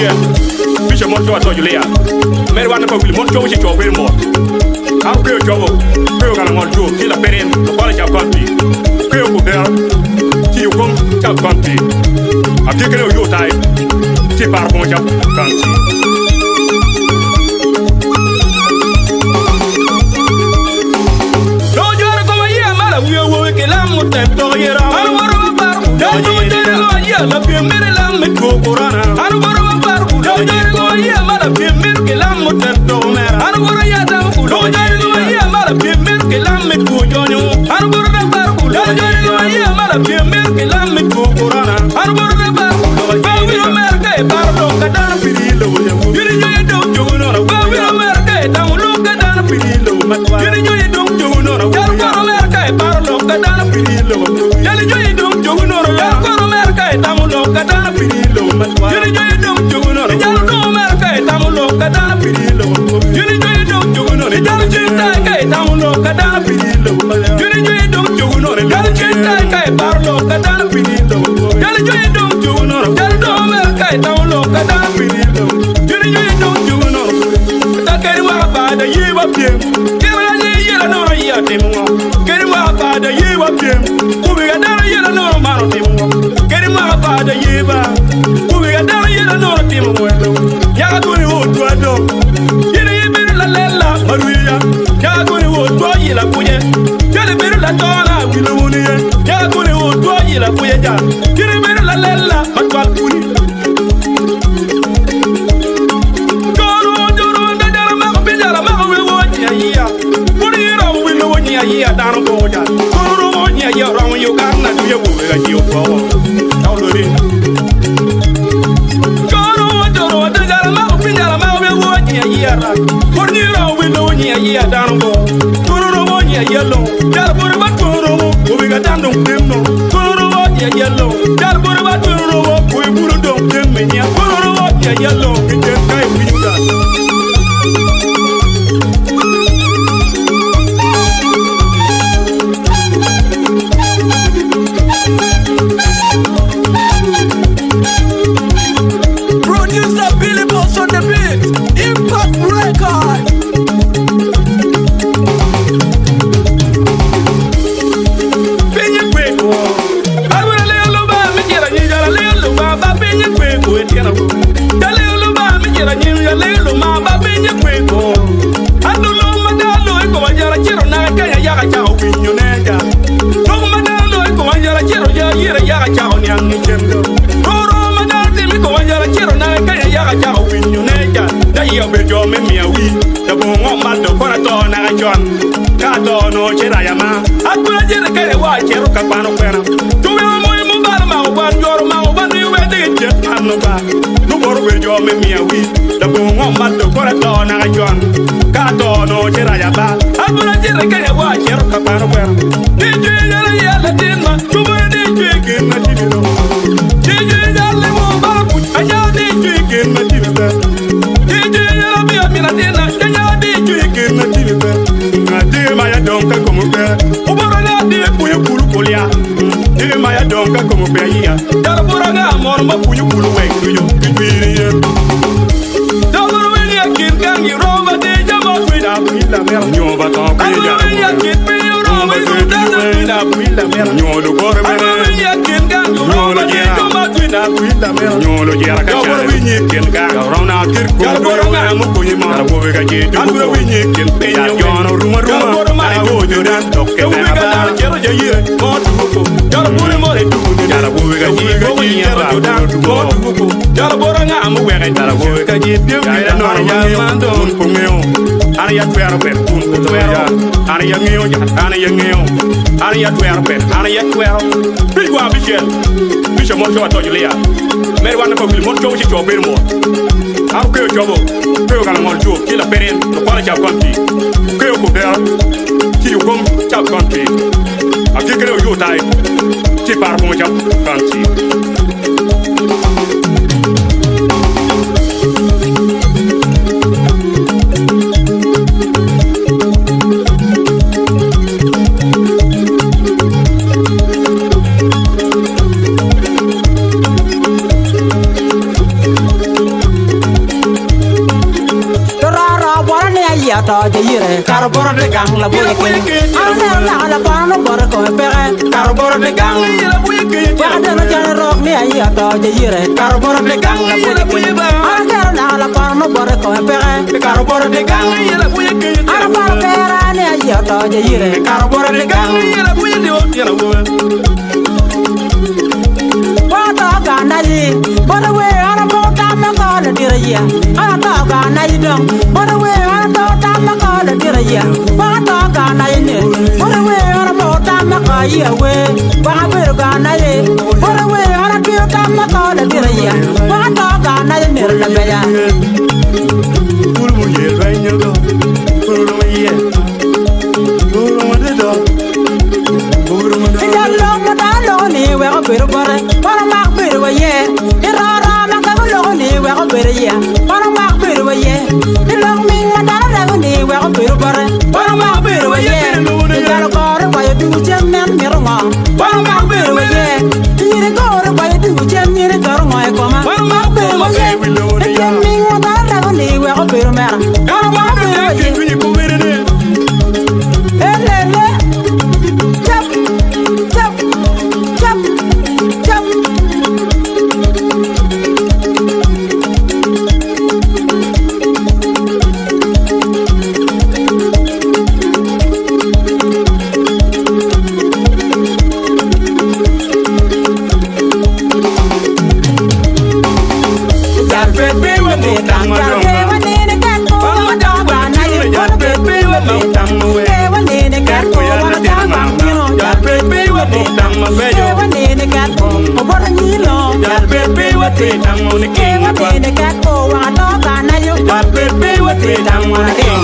Bichel. Bichel monto ato Julia. Meri wana ko wil monto ci Chope mo. Am ko jobo. Ko kana ngol jo ki la peren ko pala ci konti. Ko ko ber. Ci ko ci konti. Akikere yo tai. Ci par ko ci konti. Do jor ko ya mala wo ke la mo te to yera. La piemere la me cocorana. Anu boro barku. Do jari go ya mala piemere ke la mo tetto mera. Anu boro ya da ku. Do jari go ya mala piemere ke la me cojonyo. Anu boro da barku. Do jari go ya mala piemere ke la me cocorana. Anu boro da barku. Ba wi no merke bardo kadana pirilo. Yiri yo do jono. Ba wi no merke tamulo kadana pirilo. Yiri yo do jono. Yar boro merke bardo kadana pirilo. Yali yo do jono. Yar boro merke tamulo kadana pirilo. Yiri yo do jono. Yar do merke tamulo kadana pirilo. Yiri yo do jono. Yar jinta kai tamulo kadana pirilo. Yiri yo do jono. Yar jinta kai bardo kadana pirilo. Yali yo do jono. Yar do merke tamulo kadana pirilo. Yiri yo do jono. Takeri wa bada yiwa piem. Kera ni yela no ya temo. Keri wa bada yiwa piem. Kubiga dara yela no maro temo. Keri wa bada yiwa. Kubiga dara yela no temo welo. Ya ko ni wo to ado. Yiri yibiru la lela maruya. Ya ko ni wo to yela kuje. Yele biru la tona wilu muniye. Ya ko ni wo to yela kuje ja. Yiri biru la lela matwal kuni. Ayia down Boja. Kuru nya ya ron Uganda do you ga ji ko. Alur. Kuru da jara ma pinjara ma we wo nya ya ra. Kuru ro we no nya ya down Bo. Kuru nya yellow. Jar bur ba kuru we ga down dum no. Kuru nya yellow. Jar bur ba kuru we buru dum dem nya. Kuru nya yellow. Ke kai we da. Bichel monto ato Julia. Meri wana ko wil monto ci Chope mo. Am ko jobo. Ko kana ngol jo ki la peren ko pala ci konti. Ko ko ber. Ci ko ci konti. Akikere yo tai. Ci par ko ci konti. to jire carboro de gang la boye ke ana la pano bor ko pere carboro de gang la boye ke wa de no jare rok ni Ayia to jire carboro de gang la boye ke ana la pano bor ko pere carboro de gang la boye ke ana par pere ni Ayia to jire carboro de gang la boye de o tira wo wa to Uganda yi bor we ana mo ta ma ko le dire ya ana to Uganda yi dong bor we ana to ta ma ko le dire ya wa to Uganda yi ne bor we ana mo ta ma ko yi we wa be Uganda yi bor we ana ti ta ma ko le dire ya wa to Uganda yi ne la be ya pur mu ye banyo do pur mu ye do pur mu do ya lo mo da lo ni we ko be bor bor ma be we ye ra ra ma ka lo ni we ko be ye bor ma be we ye lo mi ma da la ni we ko be bor bor ma be we ye ya lo ko re wa ye du jem men mi ro ma bor ma be we ye ni ko re wa ye du jem ni re ko ma ko ma bor ma be we ye jem mi ma da la ni we ko be ma bor ma be we ye ele chap chap chap chap Tang on the king, what in the cat, oh, I don't know, you got baby, what they don't want to